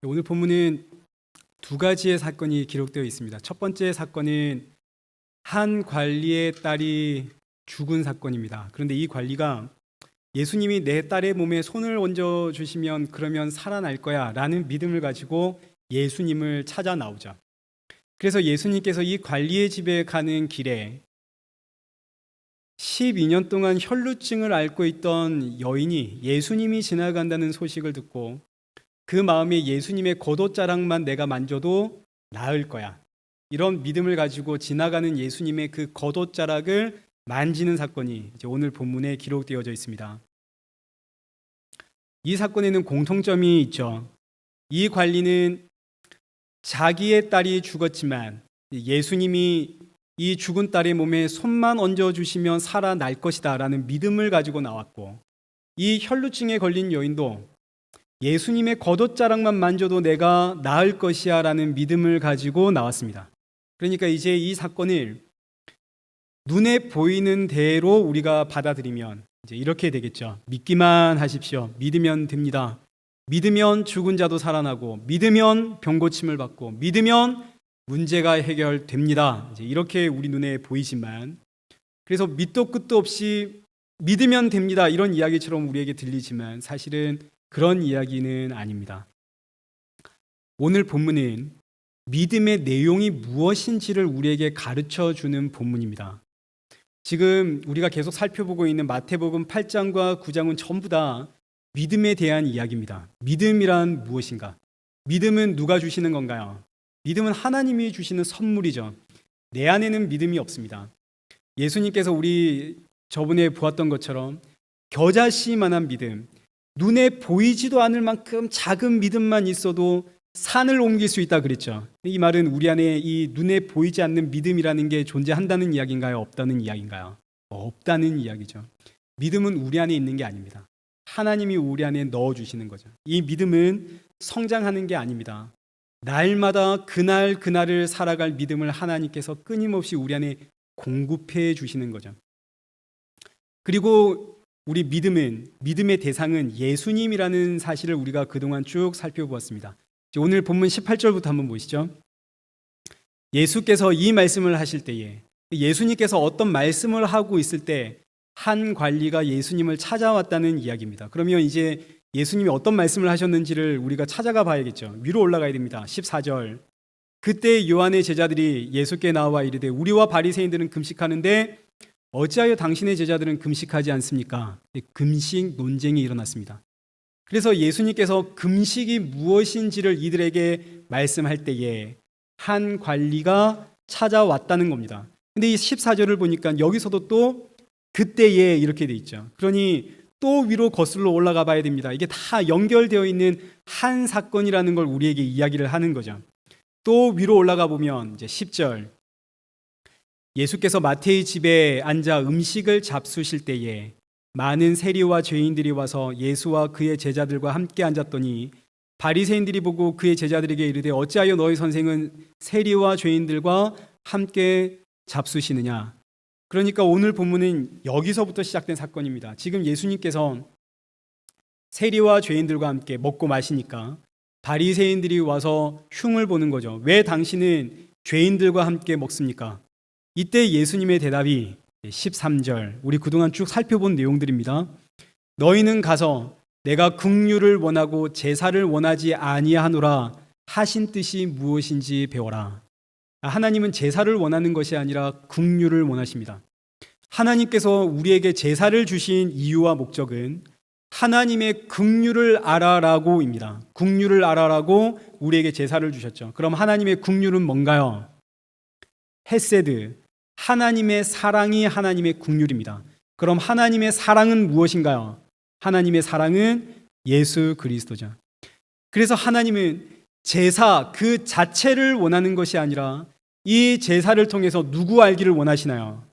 오늘 본문은 두 가지의 사건이 기록되어 있습니다. 첫 번째 사건은 한 관리의 딸이 죽은 사건입니다. 그런데 이 관리가 예수님이 내 딸의 몸에 손을 얹어 주시면 그러면 살아날 거야 라는 믿음을 가지고 예수님을 찾아 나오죠. 그래서 예수님께서 이 관리의 집에 가는 길에 12년 동안 혈루증을 앓고 있던 여인이 예수님이 지나간다는 소식을 듣고 그 마음에 예수님의 겉옷자락만 내가 만져도 나을 거야, 이런 믿음을 가지고 지나가는 예수님의 그 겉옷자락을 만지는 사건이 이제 오늘 본문에 기록되어져 있습니다. 이 사건에는 공통점이 있죠. 이 관리는 자기의 딸이 죽었지만 예수님이 이 죽은 딸의 몸에 손만 얹어주시면 살아날 것이다 라는 믿음을 가지고 나왔고, 이 혈루증에 걸린 여인도 예수님의 겉옷자락만 만져도 내가 나을 것이야 라는 믿음을 가지고 나왔습니다. 그러니까 이제 이 사건을 눈에 보이는 대로 우리가 받아들이면 이제 이렇게 되겠죠. 믿기만 하십시오. 믿으면 됩니다. 믿으면 죽은 자도 살아나고, 믿으면 병 고침을 받고, 믿으면 문제가 해결됩니다. 이제 이렇게 우리 눈에 보이지만, 그래서 밑도 끝도 없이 믿으면 됩니다 이런 이야기처럼 우리에게 들리지만 사실은 그런 이야기는 아닙니다. 오늘 본문은 믿음의 내용이 무엇인지를 우리에게 가르쳐 주는 본문입니다. 지금 우리가 계속 살펴보고 있는 마태복음 8장과 9장은 전부 다 믿음에 대한 이야기입니다. 믿음이란 무엇인가? 믿음은 누가 주시는 건가요? 믿음은 하나님이 주시는 선물이죠. 내 안에는 믿음이 없습니다. 예수님께서 우리 저번에 보았던 것처럼 겨자씨만한 믿음, 눈에 보이지도 않을 만큼 작은 믿음만 있어도 산을 옮길 수 있다 그랬죠. 이 말은 우리 안에 이 눈에 보이지 않는 믿음이라는 게 존재한다는 이야기인가요? 없다는 이야기인가요? 없다는 이야기죠. 믿음은 우리 안에 있는 게 아닙니다. 하나님이 우리 안에 넣어주시는 거죠. 이 믿음은 성장하는 게 아닙니다. 날마다 그날을 살아갈 믿음을 하나님께서 끊임없이 우리 안에 공급해 주시는 거죠. 그리고 우리 믿음의 대상은 예수님이라는 사실을 우리가 그동안 쭉 살펴보았습니다. 오늘 본문 18절부터 한번 보시죠. 예수께서 이 말씀을 하실 때에, 예수님께서 어떤 말씀을 하고 있을 때 한 관리가 예수님을 찾아왔다는 이야기입니다. 그러면 이제 예수님이 어떤 말씀을 하셨는지를 우리가 찾아가 봐야겠죠. 위로 올라가야 됩니다. 14절. 그때 요한의 제자들이 예수께 나와 이르되 우리와 바리새인들은 금식하는데 어찌하여 당신의 제자들은 금식하지 않습니까? 금식 논쟁이 일어났습니다. 그래서 예수님께서 금식이 무엇인지를 이들에게 말씀할 때에 한 관리가 찾아왔다는 겁니다. 근데 이 14절을 보니까 여기서도 또 그때에 이렇게 돼 있죠. 그러니 또 위로 거슬러 올라가 봐야 됩니다. 이게 다 연결되어 있는 한 사건이라는 걸 우리에게 이야기를 하는 거죠. 또 위로 올라가 보면 이제 10절. 예수께서 마태의 집에 앉아 음식을 잡수실 때에 많은 세리와 죄인들이 와서 예수와 그의 제자들과 함께 앉았더니 바리새인들이 보고 그의 제자들에게 이르되 어찌하여 너희 선생은 세리와 죄인들과 함께 잡수시느냐. 그러니까 오늘 본문은 여기서부터 시작된 사건입니다. 지금 예수님께서 세리와 죄인들과 함께 먹고 마시니까 바리새인들이 와서 흉을 보는 거죠. 왜 당신은 죄인들과 함께 먹습니까? 이때 예수님의 대답이 13절, 우리 그동안 쭉 살펴본 내용들입니다. 너희는 가서 내가 긍휼을 원하고 제사를 원하지 아니하노라 하신 뜻이 무엇인지 배워라. 하나님은 제사를 원하는 것이 아니라 긍휼을 원하십니다. 하나님께서 우리에게 제사를 주신 이유와 목적은 하나님의 긍휼을 알아라고입니다. 긍휼을 알아라고 우리에게 제사를 주셨죠. 그럼 하나님의 긍휼은 뭔가요? 헤세드, 하나님의 사랑이 하나님의 긍휼입니다. 그럼 하나님의 사랑은 무엇인가요? 하나님의 사랑은 예수 그리스도죠. 그래서 하나님은 제사 그 자체를 원하는 것이 아니라 이 제사를 통해서 누구 알기를 원하시나요?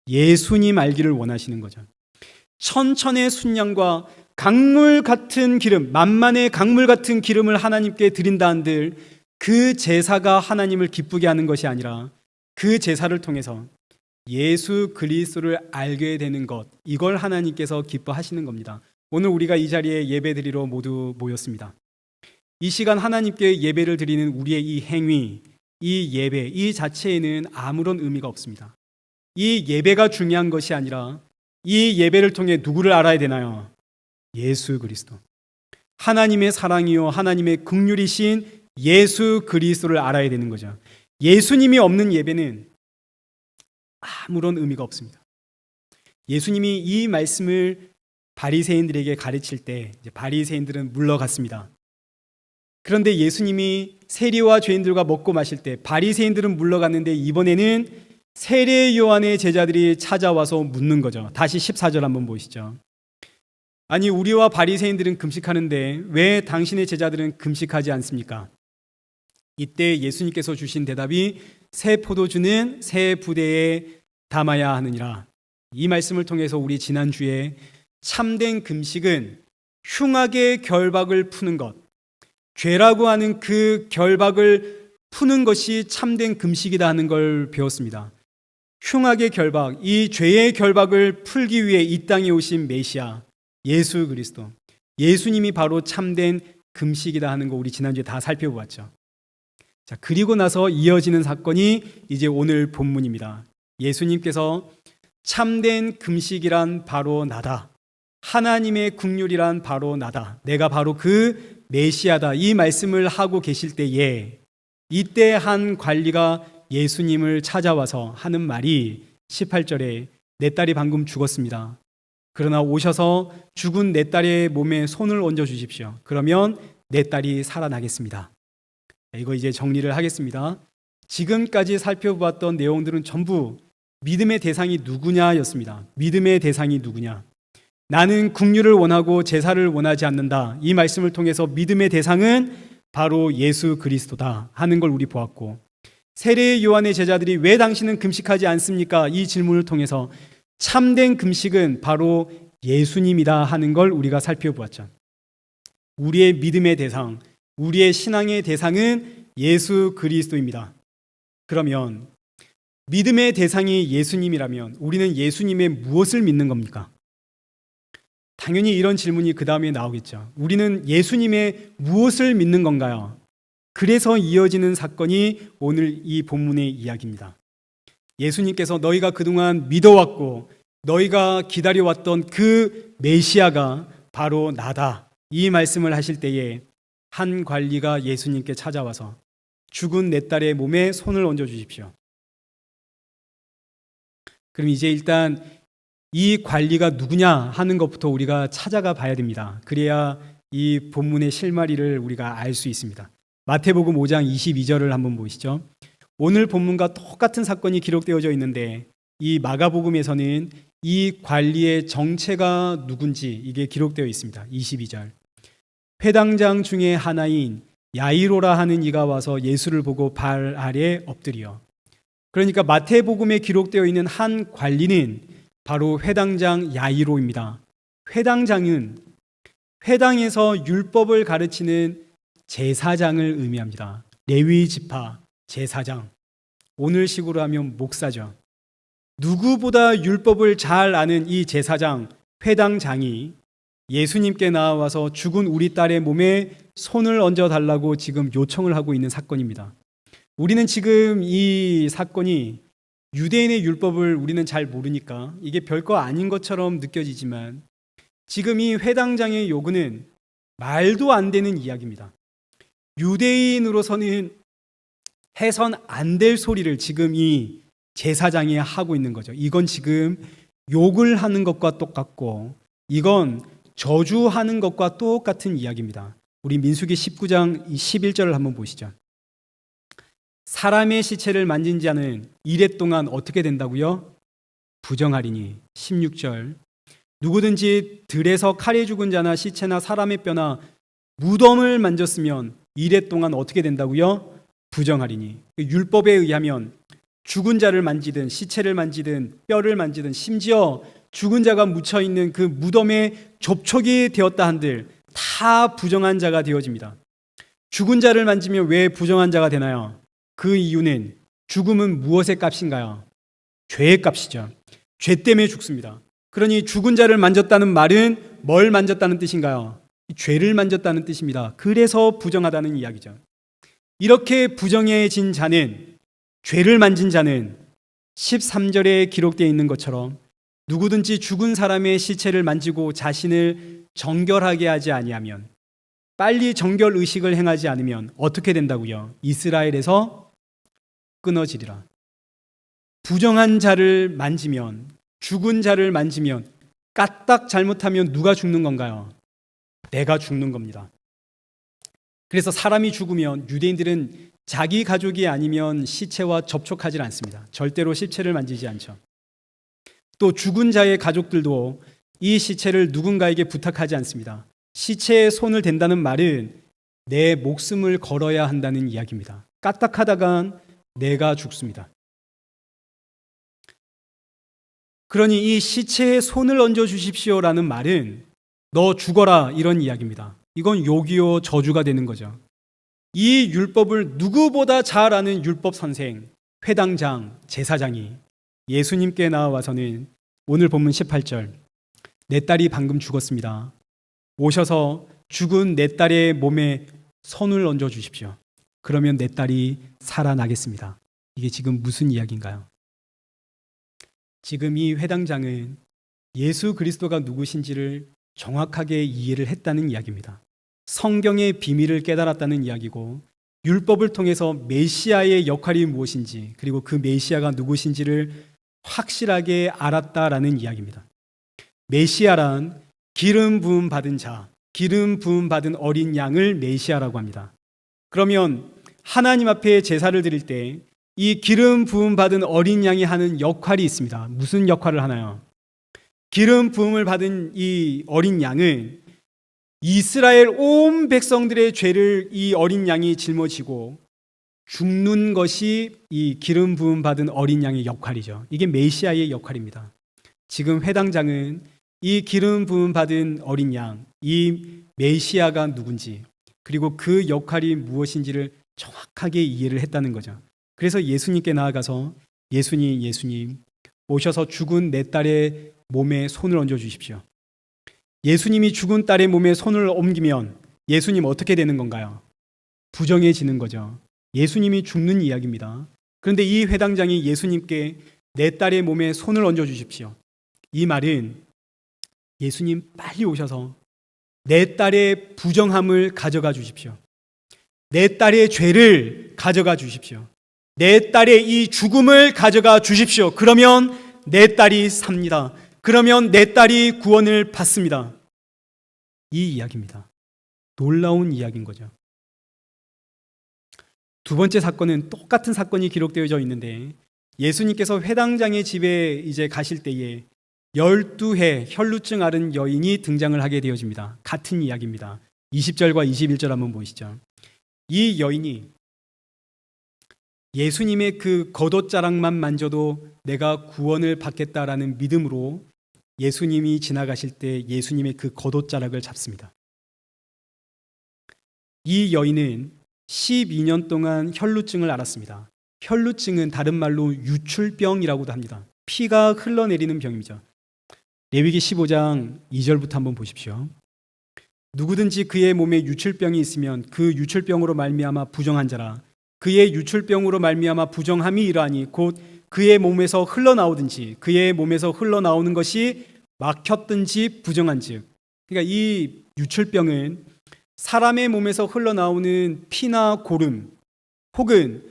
예수님 알기를 원하시는 거죠. 천천의 순양과 강물 같은 기름, 만만의 강물 같은 기름을 하나님께 드린다 한들 그 제사가 하나님을 기쁘게 하는 것이 아니라 그 제사를 통해서 예수 그리스도를 알게 되는 것, 이걸 하나님께서 기뻐하시는 겁니다. 오늘 우리가 이 자리에 예배드리러 모두 모였습니다. 이 시간 하나님께 예배를 드리는 우리의 이 행위, 이 예배, 이 자체에는 아무런 의미가 없습니다. 이 예배가 중요한 것이 아니라 이 예배를 통해 누구를 알아야 되나요? 예수 그리스도. 하나님의 사랑이요 하나님의 긍휼이신 예수 그리스도를 알아야 되는 거죠. 예수님이 없는 예배는 아무런 의미가 없습니다. 예수님이 이 말씀을 바리새인들에게 가르칠 때 바리새인들은 물러갔습니다. 그런데 예수님이 세리와 죄인들과 먹고 마실 때 바리새인들은 물러갔는데 이번에는 세례 요한의 제자들이 찾아와서 묻는 거죠. 다시 14절 한번 보시죠. 아니 우리와 바리새인들은 금식하는데 왜 당신의 제자들은 금식하지 않습니까? 이때 예수님께서 주신 대답이 새 포도주는 새 부대에 담아야 하느니라. 이 말씀을 통해서 우리 지난주에 참된 금식은 흉악의 결박을 푸는 것, 죄라고 하는 그 결박을 푸는 것이 참된 금식이다 하는 걸 배웠습니다. 흉악의 결박, 이 죄의 결박을 풀기 위해 이 땅에 오신 메시아 예수 그리스도, 예수님이 바로 참된 금식이다 하는 거 우리 지난주에 다 살펴보았죠. 자, 그리고 나서 이어지는 사건이 이제 오늘 본문입니다. 예수님께서 참된 금식이란 바로 나다, 하나님의 긍휼이란 바로 나다, 내가 바로 그 메시아다, 이 말씀을 하고 계실 때에 이때 한 관리가 예수님을 찾아와서 하는 말이 18절에 내 딸이 방금 죽었습니다. 그러나 오셔서 죽은 내 딸의 몸에 손을 얹어 주십시오. 그러면 내 딸이 살아나겠습니다. 이거 이제 정리를 하겠습니다. 지금까지 살펴보았던 내용들은 전부 믿음의 대상이 누구냐였습니다. 믿음의 대상이 누구냐? 나는 긍휼을 원하고 제사를 원하지 않는다. 이 말씀을 통해서 믿음의 대상은 바로 예수 그리스도다 하는 걸 우리 보았고, 세례 요한의 제자들이 왜 당신은 금식하지 않습니까? 이 질문을 통해서 참된 금식은 바로 예수님이다 하는 걸 우리가 살펴보았죠. 우리의 믿음의 대상, 우리의 신앙의 대상은 예수 그리스도입니다. 그러면 믿음의 대상이 예수님이라면 우리는 예수님의 무엇을 믿는 겁니까? 당연히 이런 질문이 그 다음에 나오겠죠. 우리는 예수님의 무엇을 믿는 건가요? 그래서 이어지는 사건이 오늘 이 본문의 이야기입니다. 예수님께서 너희가 그동안 믿어왔고 너희가 기다려왔던 그 메시아가 바로 나다, 이 말씀을 하실 때에 한 관리가 예수님께 찾아와서 죽은 내 딸의 몸에 손을 얹어 주십시오. 그럼 이제 일단 이 관리가 누구냐 하는 것부터 우리가 찾아가 봐야 됩니다. 그래야 이 본문의 실마리를 우리가 알 수 있습니다. 마태복음 5장 22절을 한번 보시죠. 오늘 본문과 똑같은 사건이 기록되어져 있는데 이 마가복음에서는 이 관리의 정체가 누군지 이게 기록되어 있습니다. 22절. 회당장 중에 하나인 야이로라 하는 이가 와서 예수를 보고 발 아래 엎드려. 그러니까 마태복음에 기록되어 있는 한 관리는 바로 회당장 야이로입니다. 회당장은 회당에서 율법을 가르치는 제사장을 의미합니다. 레위 지파 제사장, 오늘식으로 하면 목사죠. 누구보다 율법을 잘 아는 이 제사장 회당장이 예수님께 나와서 죽은 우리 딸의 몸에 손을 얹어 달라고 지금 요청을 하고 있는 사건입니다. 우리는 지금 이 사건이 유대인의 율법을 우리는 잘 모르니까 이게 별거 아닌 것처럼 느껴지지만 지금 이 회당장의 요구는 말도 안 되는 이야기입니다. 유대인으로서는 해선 안 될 소리를 지금 이 제사장이 하고 있는 거죠. 이건 지금 욕을 하는 것과 똑같고 이건 저주하는 것과 똑같은 이야기입니다. 우리 민수기 19장 11절을 한번 보시죠. 사람의 시체를 만진 자는 이래 동안 어떻게 된다고요? 부정하리니. 16절. 누구든지 들에서 칼에 죽은 자나 시체나 사람의 뼈나 무덤을 만졌으면 이래 동안 어떻게 된다고요? 부정하리니. 율법에 의하면 죽은 자를 만지든 시체를 만지든 뼈를 만지든 심지어 죽은 자가 묻혀있는 그 무덤에 접촉이 되었다 한들 다 부정한 자가 되어집니다. 죽은 자를 만지면 왜 부정한 자가 되나요? 그 이유는 죽음은 무엇의 값인가요? 죄의 값이죠. 죄 때문에 죽습니다. 그러니 죽은 자를 만졌다는 말은 뭘 만졌다는 뜻인가요? 죄를 만졌다는 뜻입니다. 그래서 부정하다는 이야기죠. 이렇게 부정해진 자는, 죄를 만진 자는 13절에 기록되어 있는 것처럼 누구든지 죽은 사람의 시체를 만지고 자신을 정결하게 하지 아니하면, 빨리 정결 의식을 행하지 않으면 어떻게 된다고요? 이스라엘에서 끊어지리라. 부정한 자를 만지면, 죽은 자를 만지면, 까딱 잘못하면 누가 죽는 건가요? 내가 죽는 겁니다. 그래서 사람이 죽으면 유대인들은 자기 가족이 아니면 시체와 접촉하지 않습니다. 절대로 시체를 만지지 않죠. 또 죽은 자의 가족들도 이 시체를 누군가에게 부탁하지 않습니다. 시체에 손을 댄다는 말은 내 목숨을 걸어야 한다는 이야기입니다. 까딱하다간 내가 죽습니다. 그러니 이 시체에 손을 얹어 주십시오라는 말은 너 죽어라 이런 이야기입니다. 이건 욕이요 저주가 되는 거죠. 이 율법을 누구보다 잘 아는 율법 선생, 회당장, 제사장이 예수님께 나와서는 오늘 본문 18절, 내 딸이 방금 죽었습니다. 오셔서 죽은 내 딸의 몸에 손을 얹어 주십시오. 그러면 내 딸이 살아나겠습니다. 이게 지금 무슨 이야기인가요? 지금 이 회당장은 예수 그리스도가 누구신지를 정확하게 이해를 했다는 이야기입니다. 성경의 비밀을 깨달았다는 이야기고, 율법을 통해서 메시아의 역할이 무엇인지, 그리고 그 메시아가 누구신지를 확실하게 알았다라는 이야기입니다. 메시아란 기름 부음 받은 자, 기름 부음 받은 어린 양을 메시아라고 합니다. 그러면 하나님 앞에 제사를 드릴 때 이 기름 부음 받은 어린 양이 하는 역할이 있습니다. 무슨 역할을 하나요? 기름 부음을 받은 이 어린 양은 이스라엘 온 백성들의 죄를 이 어린 양이 짊어지고 죽는 것이 이 기름 부음 받은 어린 양의 역할이죠. 이게 메시아의 역할입니다. 지금 회당장은 이 기름 부음 받은 어린 양, 이 메시아가 누군지, 그리고 그 역할이 무엇인지를 정확하게 이해를 했다는 거죠. 그래서 예수님께 나아가서 예수님 오셔서 죽은 내 딸의 몸에 손을 얹어 주십시오. 예수님이 죽은 딸의 몸에 손을 옮기면 예수님 어떻게 되는 건가요? 부정해지는 거죠. 예수님이 죽는 이야기입니다. 그런데 이 회당장이 예수님께 내 딸의 몸에 손을 얹어 주십시오. 이 말은 예수님 빨리 오셔서 내 딸의 부정함을 가져가 주십시오. 내 딸의 죄를 가져가 주십시오. 내 딸의 이 죽음을 가져가 주십시오. 그러면 내 딸이 삽니다. 그러면 내 딸이 구원을 받습니다. 이 이야기입니다. 놀라운 이야기인 거죠. 두 번째 사건은 똑같은 사건이 기록되어져 있는데, 예수님께서 회당장의 집에 이제 가실 때에 12해 혈루증 앓은 여인이 등장을 하게 되어집니다. 같은 이야기입니다. 20절과 21절 한번 보시죠. 이 여인이 예수님의 그 겉옷자락만 만져도 내가 구원을 받겠다라는 믿음으로 예수님이 지나가실 때 예수님의 그 겉옷자락을 잡습니다. 이 여인은 12년 동안 혈루증을 앓았습니다. 혈루증은 다른 말로 유출병이라고도 합니다. 피가 흘러내리는 병이죠. 레위기 15장 2절부터 한번 보십시오. 누구든지 그의 몸에 유출병이 있으면 그 유출병으로 말미암아 부정한 자라. 그의 유출병으로 말미암아 부정함이 이러하니 곧 그의 몸에서 흘러나오든지 그의 몸에서 흘러나오는 것이 막혔든지 부정한즉. 그러니까 이 유출병은 사람의 몸에서 흘러나오는 피나 고름, 혹은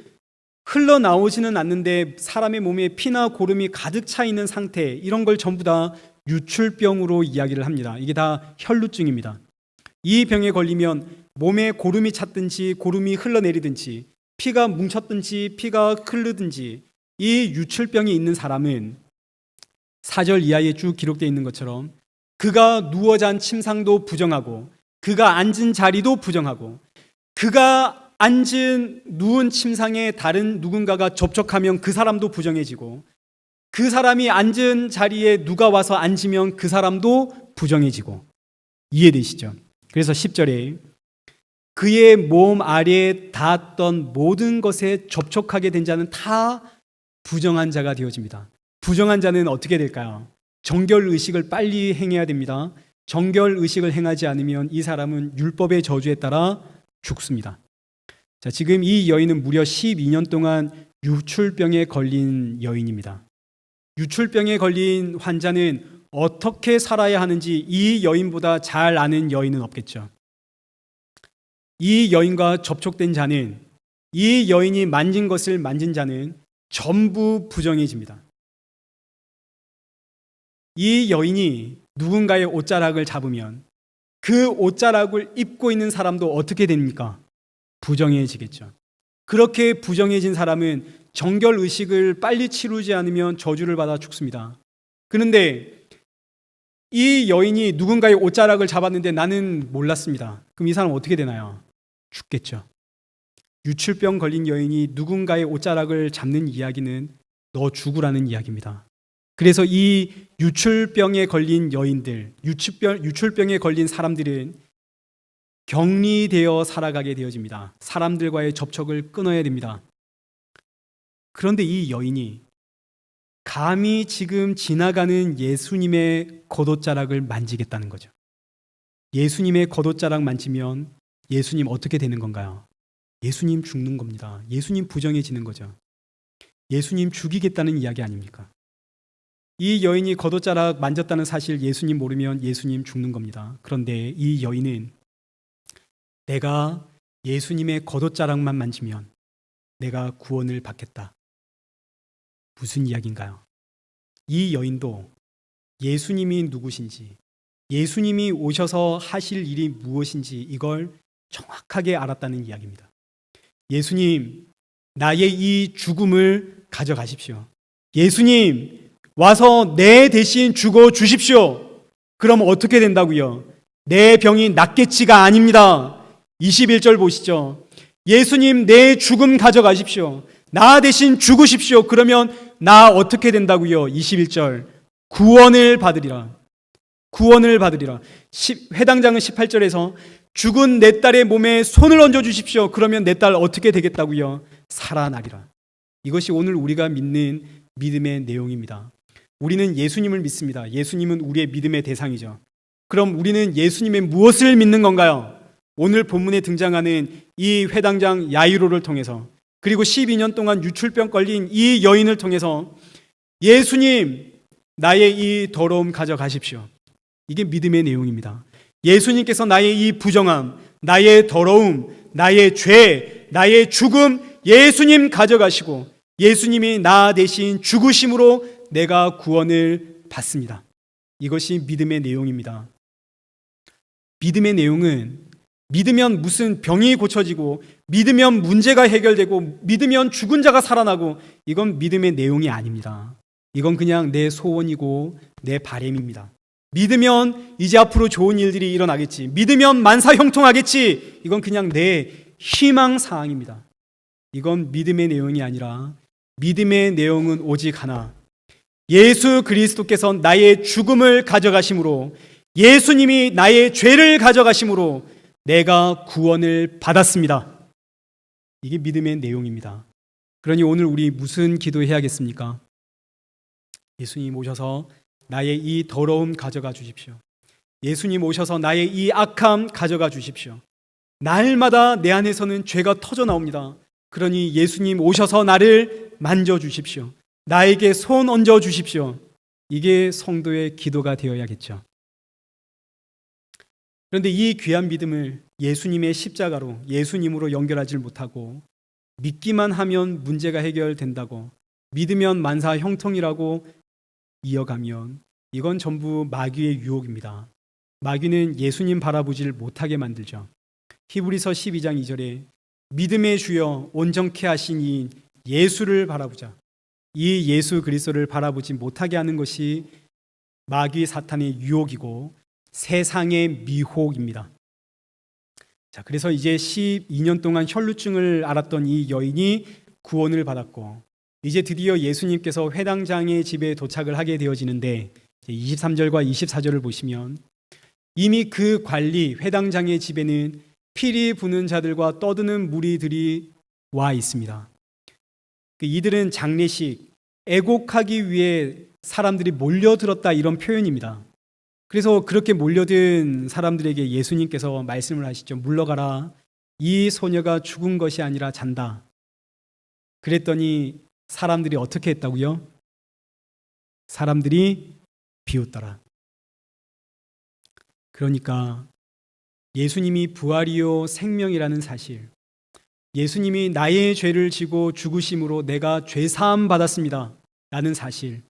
흘러나오지는 않는데 사람의 몸에 피나 고름이 가득 차 있는 상태, 이런 걸 전부 다 유출병으로 이야기를 합니다. 이게 다 혈루증입니다. 이 병에 걸리면 몸에 고름이 찼든지 고름이 흘러내리든지 피가 뭉쳤든지 피가 흐르든지, 이 유출병이 있는 사람은 4절 이하에 쭉 기록되어 있는 것처럼 그가 누워 잔 침상도 부정하고, 그가 앉은 자리도 부정하고, 그가 누운 침상에 다른 누군가가 접촉하면 그 사람도 부정해지고, 그 사람이 앉은 자리에 누가 와서 앉으면 그 사람도 부정해지고. 이해되시죠? 그래서 10절에 그의 몸 아래에 닿았던 모든 것에 접촉하게 된 자는 다 부정한 자가 되어집니다. 부정한 자는 어떻게 될까요? 정결 의식을 빨리 행해야 됩니다. 정결 의식을 행하지 않으면 이 사람은 율법의 저주에 따라 죽습니다. 자, 지금 이 여인은 무려 12년 동안 유출병에 걸린 여인입니다. 유출병에 걸린 환자는 어떻게 살아야 하는지 이 여인보다 잘 아는 여인은 없겠죠. 이 여인과 접촉된 자는, 이 여인이 만진 것을 만진 자는 전부 부정해집니다. 이 여인이 누군가의 옷자락을 잡으면 그 옷자락을 입고 있는 사람도 어떻게 됩니까? 부정해지겠죠. 그렇게 부정해진 사람은 정결 의식을 빨리 치르지 않으면 저주를 받아 죽습니다. 그런데 이 여인이 누군가의 옷자락을 잡았는데 나는 몰랐습니다. 그럼 이 사람 어떻게 되나요? 죽겠죠. 유출병 걸린 여인이 누군가의 옷자락을 잡는 이야기는 너 죽으라는 이야기입니다. 그래서 이 유출병에 걸린 여인들, 유출병에 걸린 사람들은 격리되어 살아가게 되어집니다. 사람들과의 접촉을 끊어야 됩니다. 그런데 이 여인이 감히 지금 지나가는 예수님의 겉옷자락을 만지겠다는 거죠. 예수님의 겉옷자락 만지면 예수님 어떻게 되는 건가요? 예수님 죽는 겁니다. 예수님 부정해지는 거죠. 예수님 죽이겠다는 이야기 아닙니까? 이 여인이 겉옷자락 만졌다는 사실 예수님 모르면 예수님 죽는 겁니다. 그런데 이 여인은 내가 예수님의 겉옷자락만 만지면 내가 구원을 받겠다. 무슨 이야기인가요? 이 여인도 예수님이 누구신지, 예수님이 오셔서 하실 일이 무엇인지 이걸 정확하게 알았다는 이야기입니다. 예수님, 나의 이 죽음을 가져가십시오. 예수님, 와서 내 대신 죽어 주십시오. 그럼 어떻게 된다고요? 내 병이 낫겠지가 아닙니다. 21절 보시죠. 예수님, 내 죽음 가져가십시오. 나 대신 죽으십시오. 그러면 나 어떻게 된다고요? 21절. 구원을 받으리라. 구원을 받으리라. 해당장은 18절에서 죽은 내 딸의 몸에 손을 얹어 주십시오. 그러면 내 딸 어떻게 되겠다고요? 살아나리라. 이것이 오늘 우리가 믿는 믿음의 내용입니다. 우리는 예수님을 믿습니다. 예수님은 우리의 믿음의 대상이죠. 그럼 우리는 예수님의 무엇을 믿는 건가요? 오늘 본문에 등장하는 이 회당장 야이로를 통해서, 그리고 12년 동안 유출병 걸린 이 여인을 통해서 예수님, 나의 이 더러움 가져가십시오. 이게 믿음의 내용입니다. 예수님께서 나의 이 부정함, 나의 더러움, 나의 죄, 나의 죽음 예수님 가져가시고 예수님이 나 대신 죽으심으로 내가 구원을 받습니다. 이것이 믿음의 내용입니다. 믿음의 내용은 믿으면 무슨 병이 고쳐지고, 믿으면 문제가 해결되고, 믿으면 죽은 자가 살아나고, 이건 믿음의 내용이 아닙니다. 이건 그냥 내 소원이고 내 바람입니다. 믿으면 이제 앞으로 좋은 일들이 일어나겠지, 믿으면 만사 형통하겠지, 이건 그냥 내 희망사항입니다. 이건 믿음의 내용이 아니라 믿음의 내용은 오직 하나, 예수 그리스도께서 나의 죽음을 가져가심으로, 예수님이 나의 죄를 가져가심으로 내가 구원을 받았습니다. 이게 믿음의 내용입니다. 그러니 오늘 우리 무슨 기도해야겠습니까? 예수님 오셔서 나의 이 더러움 가져가 주십시오. 예수님 오셔서 나의 이 악함 가져가 주십시오. 날마다 내 안에서는 죄가 터져 나옵니다. 그러니 예수님 오셔서 나를 만져 주십시오. 나에게 손 얹어 주십시오. 이게 성도의 기도가 되어야겠죠. 그런데 이 귀한 믿음을 예수님의 십자가로, 예수님으로 연결하지 못하고 믿기만 하면 문제가 해결된다고, 믿으면 만사 형통이라고 이어가면 이건 전부 마귀의 유혹입니다. 마귀는 예수님 바라보지를 못하게 만들죠. 히브리서 12장 2절에 믿음의 주여 온전케 하신 이 예수를 바라보자. 이 예수 그리스도를 바라보지 못하게 하는 것이 마귀 사탄의 유혹이고 세상의 미혹입니다. 자, 그래서 이제 12년 동안 혈루증을 앓았던 이 여인이 구원을 받았고, 이제 드디어 예수님께서 회당장의 집에 도착을 하게 되어지는데 23절과 24절을 보시면 이미 그 관리 회당장의 집에는 피리 부는 자들과 떠드는 무리들이 와 있습니다. 이들은 장례식, 애곡하기 위해 사람들이 몰려들었다, 이런 표현입니다. 그래서 그렇게 몰려든 사람들에게 예수님께서 말씀을 하시죠. 물러가라. 이 소녀가 죽은 것이 아니라 잔다. 그랬더니 사람들이 어떻게 했다고요? 사람들이 비웃더라. 그러니까 예수님이 부활이요 생명이라는 사실, 예수님이 나의 죄를 지고 죽으심으로 내가 죄사함 받았습니다 라는 사실,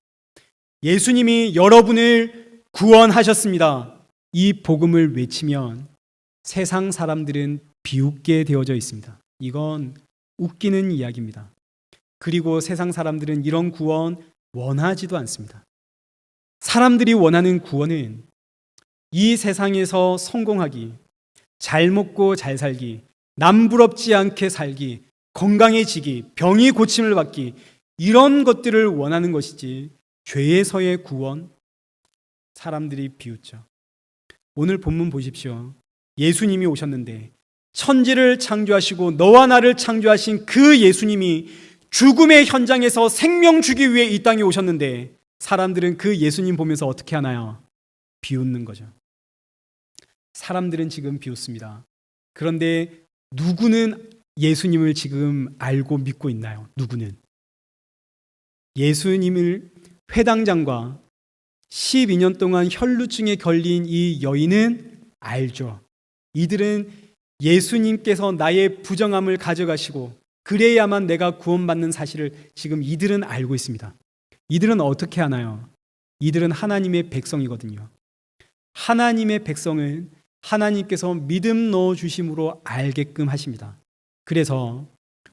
예수님이 여러분을 구원하셨습니다, 이 복음을 외치면 세상 사람들은 비웃게 되어져 있습니다. 이건 웃기는 이야기입니다. 그리고 세상 사람들은 이런 구원 원하지도 않습니다. 사람들이 원하는 구원은 이 세상에서 성공하기, 잘 먹고 잘 살기, 남부럽지 않게 살기, 건강해지기, 병이 고침을 받기, 이런 것들을 원하는 것이지 죄에서의 구원, 사람들이 비웃죠. 오늘 본문 보십시오. 예수님이 오셨는데 천지를 창조하시고 너와 나를 창조하신 그 예수님이 죽음의 현장에서 생명 주기 위해 이 땅에 오셨는데 사람들은 그 예수님 보면서 어떻게 하나요? 비웃는 거죠. 사람들은 지금 비웃습니다. 그런데 누구는 예수님을 지금 알고 믿고 있나요? 누구는? 예수님을 회당장과 12년 동안 혈루증에 걸린 이 여인은 알죠. 이들은 예수님께서 나의 부정함을 가져가시고 그래야만 내가 구원받는 사실을 지금 이들은 알고 있습니다. 이들은 어떻게 하나요? 이들은 하나님의 백성이거든요. 하나님의 백성은 하나님께서 믿음 넣어주심으로 알게끔 하십니다. 그래서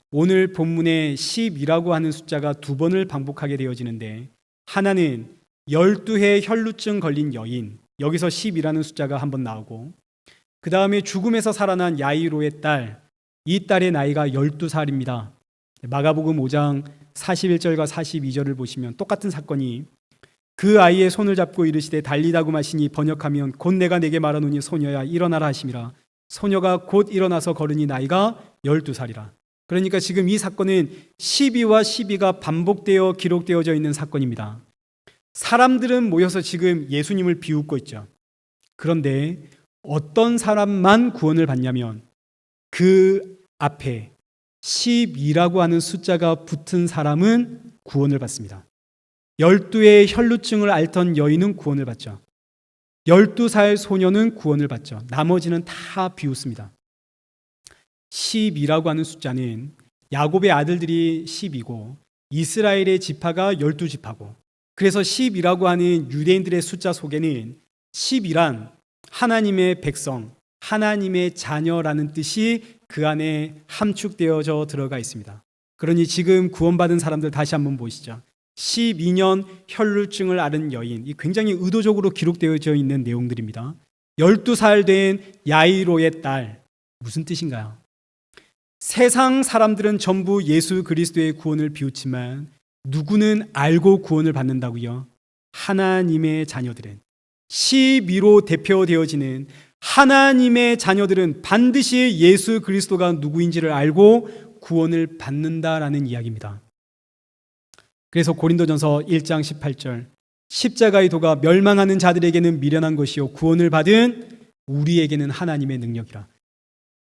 오늘 본문에 10이라고 하는 숫자가 두 번을 반복하게 되어지는데, 하나는 12해 혈루증 걸린 여인, 여기서 10이라는 숫자가 한번 나오고, 그 다음에 죽음에서 살아난 야이로의 딸, 이 딸의 나이가 12살입니다. 마가복음 5장 41절과 42절을 보시면 똑같은 사건이, 그 아이의 손을 잡고 이르시되 달리다고 마시니 번역하면 곧 내가 내게 말하노니 소녀야 일어나라 하심이라. 소녀가 곧 일어나서 걸으니 나이가 12살이라. 그러니까 지금 이 사건은 12와 12가 반복되어 기록되어져 있는 사건입니다. 사람들은 모여서 지금 예수님을 비웃고 있죠. 그런데 어떤 사람만 구원을 받냐면 그 앞에 12라고 하는 숫자가 붙은 사람은 구원을 받습니다. 12의 혈루증을 앓던 여인은 구원을 받죠. 12살 소녀는 구원을 받죠. 나머지는 다 비웃습니다. 12라고 하는 숫자는 야곱의 아들들이 10이고 이스라엘의 지파가 12지파고, 그래서 10이라고 하는 유대인들의 숫자 속에는 10이란 하나님의 백성, 하나님의 자녀라는 뜻이 그 안에 함축되어져 들어가 있습니다. 그러니 지금 구원받은 사람들 다시 한번 보시죠. 12년 혈루증을 앓은 여인, 이 굉장히 의도적으로 기록되어져 있는 내용들입니다. 12살 된 야이로의 딸, 무슨 뜻인가요? 세상 사람들은 전부 예수 그리스도의 구원을 비웃지만 누구는 알고 구원을 받는다고요? 하나님의 자녀들은, 12로 대표되어지는 하나님의 자녀들은 반드시 예수 그리스도가 누구인지를 알고 구원을 받는다라는 이야기입니다. 그래서 고린도전서 1장 18절, 십자가의 도가 멸망하는 자들에게는 미련한 것이요 구원을 받은 우리에게는 하나님의 능력이라.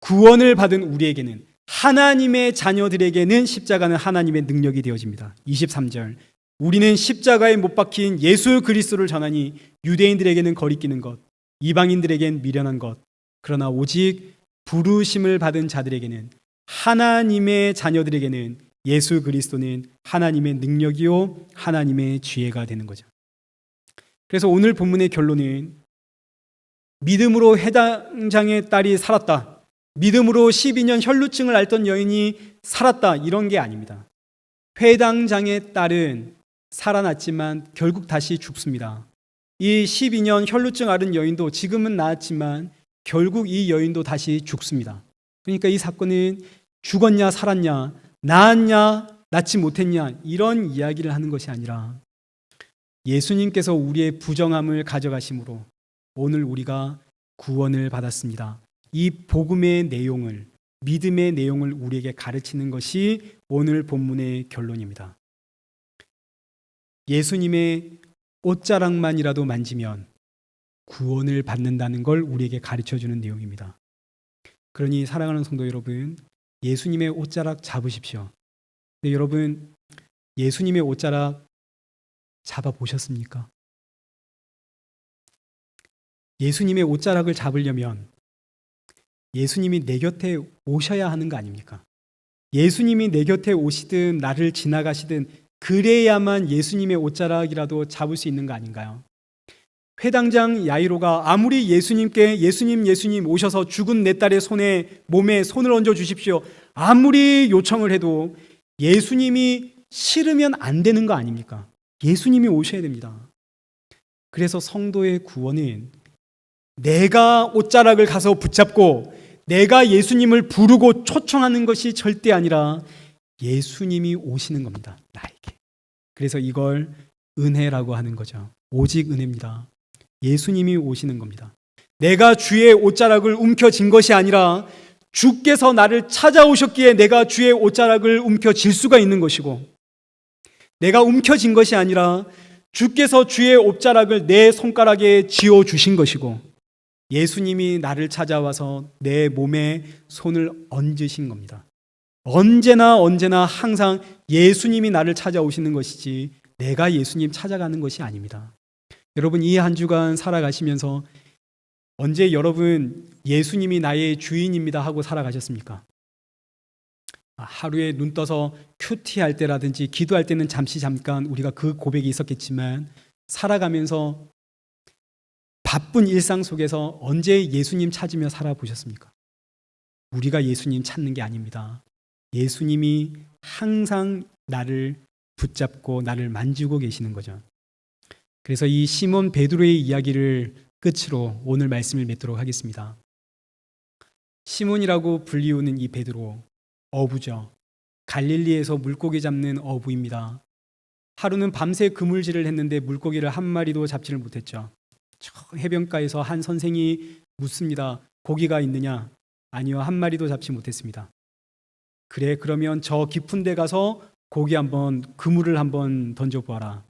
구원을 받은 우리에게는, 하나님의 자녀들에게는 십자가는 하나님의 능력이 되어집니다. 23절, 우리는 십자가에 못 박힌 예수 그리스도를 전하니 유대인들에게는 거리끼는 것, 이방인들에겐 미련한 것, 그러나 오직 부르심을 받은 자들에게는, 하나님의 자녀들에게는 예수 그리스도는 하나님의 능력이요 하나님의 지혜가 되는 거죠. 그래서 오늘 본문의 결론은 믿음으로 회당장의 딸이 살았다, 믿음으로 12년 혈루증을 앓던 여인이 살았다, 이런 게 아닙니다. 회당장의 딸은 살아났지만 결국 다시 죽습니다. 이 12년 혈루증 앓은 여인도 지금은 나았지만 결국 이 여인도 다시 죽습니다. 그러니까 이 사건은 죽었냐 살았냐, 나았냐 낫지 못했냐, 이런 이야기를 하는 것이 아니라 예수님께서 우리의 부정함을 가져가심으로 오늘 우리가 구원을 받았습니다. 이 복음의 내용을, 믿음의 내용을 우리에게 가르치는 것이 오늘 본문의 결론입니다. 예수님의 옷자락만이라도 만지면 구원을 받는다는 걸 우리에게 가르쳐주는 내용입니다. 그러니 사랑하는 성도 여러분, 예수님의 옷자락 잡으십시오. 근데 여러분, 예수님의 옷자락 잡아보셨습니까? 예수님의 옷자락을 잡으려면 예수님이 내 곁에 오셔야 하는 거 아닙니까? 예수님이 내 곁에 오시든 나를 지나가시든 그래야만 예수님의 옷자락이라도 잡을 수 있는 거 아닌가요? 회당장 야이로가 아무리 예수님께 예수님 오셔서 죽은 내 딸의 몸에 손을 얹어 주십시오, 아무리 요청을 해도 예수님이 싫으면 안 되는 거 아닙니까? 예수님이 오셔야 됩니다. 그래서 성도의 구원은 내가 옷자락을 가서 붙잡고 내가 예수님을 부르고 초청하는 것이 절대 아니라 예수님이 오시는 겁니다, 나에게. 그래서 이걸 은혜라고 하는 거죠. 오직 은혜입니다. 예수님이 오시는 겁니다. 내가 주의 옷자락을 움켜쥔 것이 아니라 주께서 나를 찾아오셨기에 내가 주의 옷자락을 움켜쥘 수가 있는 것이고, 내가 움켜쥔 것이 아니라 주께서 주의 옷자락을 내 손가락에 쥐어주신 것이고, 예수님이 나를 찾아와서 내 몸에 손을 얹으신 겁니다. 언제나 항상 예수님이 나를 찾아오시는 것이지 내가 예수님 찾아가는 것이 아닙니다. 여러분, 이 한 주간 살아가시면서 언제 여러분 예수님이 나의 주인입니다 하고 살아가셨습니까? 하루에 눈 떠서 큐티할 때라든지 기도할 때는 잠깐 우리가 그 고백이 있었겠지만, 살아가면서 바쁜 일상 속에서 언제 예수님 찾으며 살아보셨습니까? 우리가 예수님 찾는 게 아닙니다. 예수님이 항상 나를 붙잡고 나를 만지고 계시는 거죠. 그래서 이 시몬 베드로의 이야기를 끝으로 오늘 말씀을 맺도록 하겠습니다. 시몬이라고 불리우는 이 베드로, 어부죠. 갈릴리에서 물고기 잡는 어부입니다. 하루는 밤새 그물질을 했는데 물고기를 한 마리도 잡지를 못했죠. 저 해변가에서 한 선생이 묻습니다. 고기가 있느냐? 아니요, 한 마리도 잡지 못했습니다. 그래, 그러면 저 깊은 데 가서 그물을 한번 던져보아라.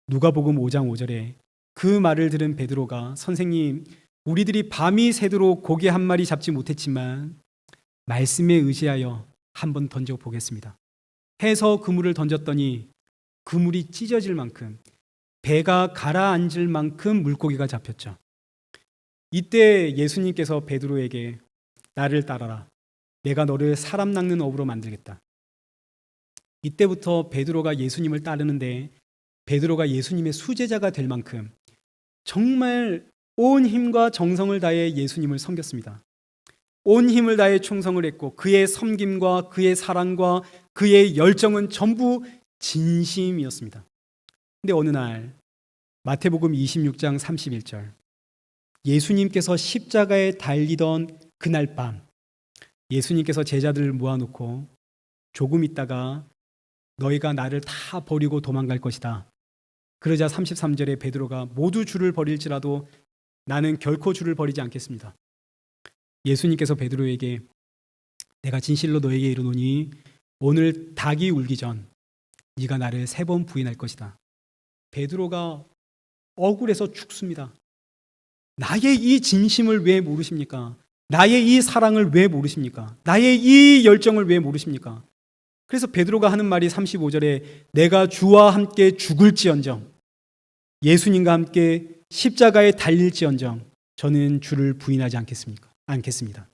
누가복음 5장 5절에 그 말을 들은 베드로가, 선생님, 우리들이 밤이 새도록 고기 한 마리 잡지 못했지만 말씀에 의지하여 한번 던져보겠습니다 해서 그물을 던졌더니 그물이 찢어질 만큼, 배가 가라앉을 만큼 물고기가 잡혔죠. 이때 예수님께서 베드로에게 나를 따라라, 내가 너를 사람 낚는 어부로 만들겠다. 이때부터 베드로가 예수님을 따르는데, 베드로가 예수님의 수제자가 될 만큼 정말 온 힘과 정성을 다해 예수님을 섬겼습니다. 온 힘을 다해 충성을 했고, 그의 섬김과 그의 사랑과 그의 열정은 전부 진심이었습니다. 근데 어느 날 마태복음 26장 31절, 예수님께서 십자가에 달리던 그날 밤, 예수님께서 제자들을 모아놓고 조금 있다가 너희가 나를 다 버리고 도망갈 것이다. 그러자 33절에 베드로가 모두 주를 버릴지라도 나는 결코 주를 버리지 않겠습니다. 예수님께서 베드로에게 내가 진실로 너에게 이르노니 오늘 닭이 울기 전 네가 나를 3번 부인할 것이다. 베드로가 억울해서 죽습니다. 나의 이 진심을 왜 모르십니까? 나의 이 사랑을 왜 모르십니까? 나의 이 열정을 왜 모르십니까? 그래서 베드로가 하는 말이 35절에 내가 주와 함께 죽을지언정, 예수님과 함께 십자가에 달릴지언정 저는 주를 부인하지 않겠습니다.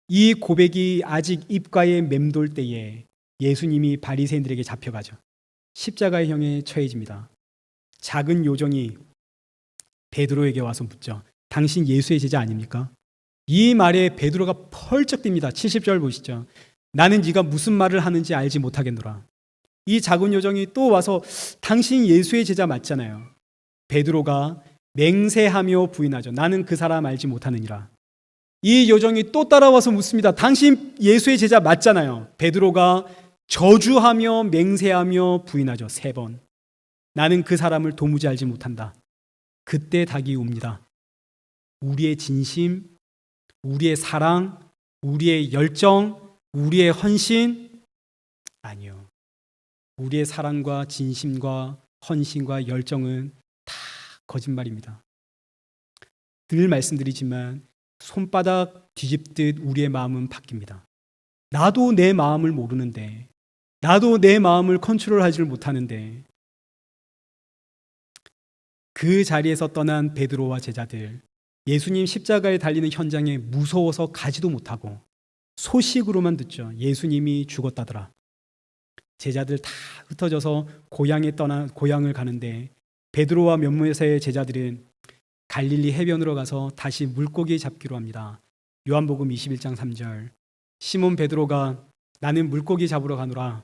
이 고백이 아직 입가에 맴돌 때에 예수님이 바리새인들에게 잡혀가죠. 십자가의 형에 처해집니다. 작은 요정이 베드로에게 와서 묻죠. 당신 예수의 제자 아닙니까? 이 말에 베드로가 펄쩍 뜁니다. 70절 보시죠. 나는 네가 무슨 말을 하는지 알지 못하겠노라. 이 작은 요정이 또 와서 당신 예수의 제자 맞잖아요. 베드로가 맹세하며 부인하죠. 나는 그 사람 알지 못하느니라. 이 요정이 또 따라와서 묻습니다. 당신 예수의 제자 맞잖아요. 베드로가 저주하며 맹세하며 부인하죠. 3번. 나는 그 사람을 도무지 알지 못한다. 그때 닭이 웁니다. 우리의 진심, 우리의 사랑, 우리의 열정, 우리의 헌신? 아니요. 우리의 사랑과 진심과 헌신과 열정은 다 거짓말입니다. 늘 말씀드리지만 손바닥 뒤집듯 우리의 마음은 바뀝니다. 나도 내 마음을 모르는데, 나도 내 마음을 컨트롤하지를 못하는데, 그 자리에서 떠난 베드로와 제자들, 예수님 십자가에 달리는 현장에 무서워서 가지도 못하고 소식으로만 듣죠. 예수님이 죽었다더라. 제자들 다 흩어져서 고향을 가는데 베드로와 몇몇의 제자들은 갈릴리 해변으로 가서 다시 물고기 잡기로 합니다. 요한복음 21장 3절. 시몬 베드로가 나는 물고기 잡으러 가노라.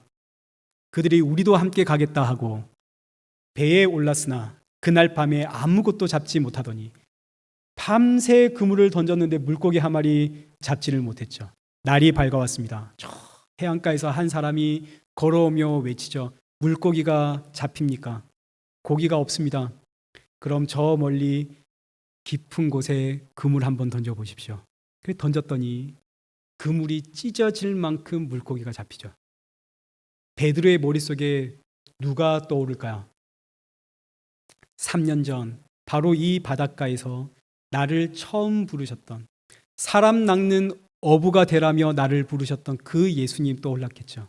그들이 우리도 함께 가겠다 하고 배에 올랐으나 그날 밤에 아무것도 잡지 못하더니 밤새 그물을 던졌는데 물고기 한 마리 잡지를 못했죠. 날이 밝아왔습니다. 저 해안가에서 한 사람이 걸어오며 외치죠. 물고기가 잡힙니까? 고기가 없습니다. 그럼 저 멀리 깊은 곳에 그물 한번 던져보십시오. 그래 던졌더니 그물이 찢어질 만큼 물고기가 잡히죠. 베드로의 머릿속에 누가 떠오를까요? 3년 전 바로 이 바닷가에서 나를 처음 부르셨던, 사람 낚는 어부가 되라며 나를 부르셨던 그 예수님 떠올랐겠죠.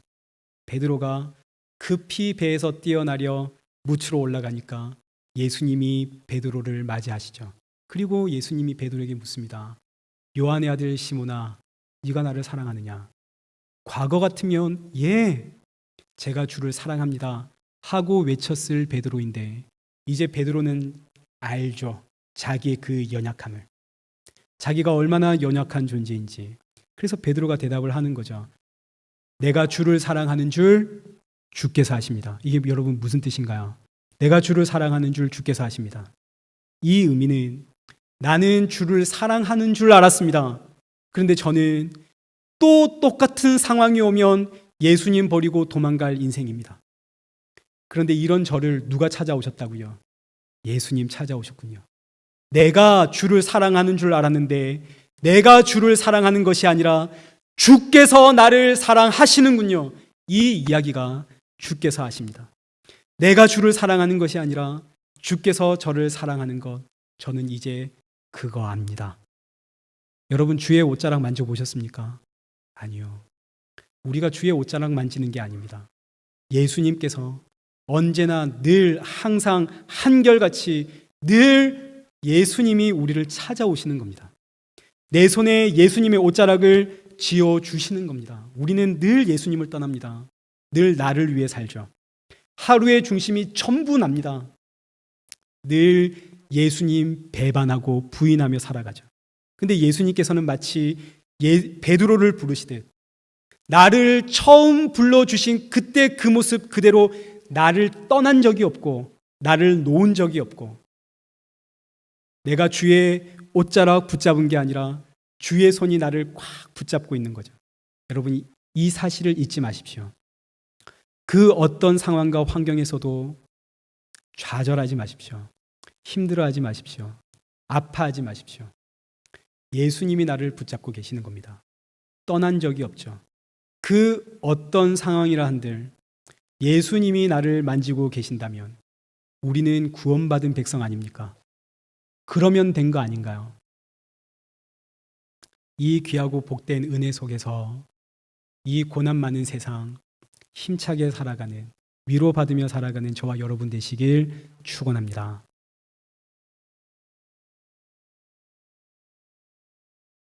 베드로가 급히 배에서 뛰어내려 무추로 올라가니까 예수님이 베드로를 맞이하시죠. 그리고 예수님이 베드로에게 묻습니다. 요한의 아들 시몬아, 네가 나를 사랑하느냐? 과거 같으면 예, 제가 주를 사랑합니다 하고 외쳤을 베드로인데, 이제 베드로는 알죠. 자기의 그 연약함을, 자기가 얼마나 연약한 존재인지. 그래서 베드로가 대답을 하는 거죠. 내가 주를 사랑하는 줄 주께서 아십니다. 이게 여러분 무슨 뜻인가요? 내가 주를 사랑하는 줄 주께서 아십니다. 이 의미는 나는 주를 사랑하는 줄 알았습니다. 그런데 저는 또 똑같은 상황이 오면 예수님 버리고 도망갈 인생입니다. 그런데 이런 저를 누가 찾아오셨다고요? 예수님 찾아오셨군요. 내가 주를 사랑하는 줄 알았는데 내가 주를 사랑하는 것이 아니라 주께서 나를 사랑하시는군요. 이 이야기가 주께서 하십니다. 내가 주를 사랑하는 것이 아니라 주께서 저를 사랑하는 것, 저는 이제 그거 압니다. 여러분 주의 옷자락 만져보셨습니까? 아니요. 우리가 주의 옷자락 만지는 게 아닙니다. 예수님께서 언제나 늘 항상 한결같이 늘 예수님이 우리를 찾아오시는 겁니다. 내 손에 예수님의 옷자락을 쥐어주시는 겁니다. 우리는 늘 예수님을 떠납니다. 늘 나를 위해 살죠. 하루의 중심이 전부 납니다. 늘 예수님 배반하고 부인하며 살아가죠. 근데 예수님께서는 마치 베드로를 부르시듯 나를 처음 불러주신 그때 그 모습 그대로 나를 떠난 적이 없고 나를 놓은 적이 없고, 내가 주의 옷자락 붙잡은 게 아니라 주의 손이 나를 꽉 붙잡고 있는 거죠. 여러분 이 사실을 잊지 마십시오. 그 어떤 상황과 환경에서도 좌절하지 마십시오. 힘들어하지 마십시오. 아파하지 마십시오. 예수님이 나를 붙잡고 계시는 겁니다. 떠난 적이 없죠. 그 어떤 상황이라 한들 예수님이 나를 만지고 계신다면 우리는 구원받은 백성 아닙니까? 그러면 된 거 아닌가요? 이 귀하고 복된 은혜 속에서 이 고난 많은 세상 힘차게 살아가는, 위로받으며 살아가는 저와 여러분 되시길 축원합니다.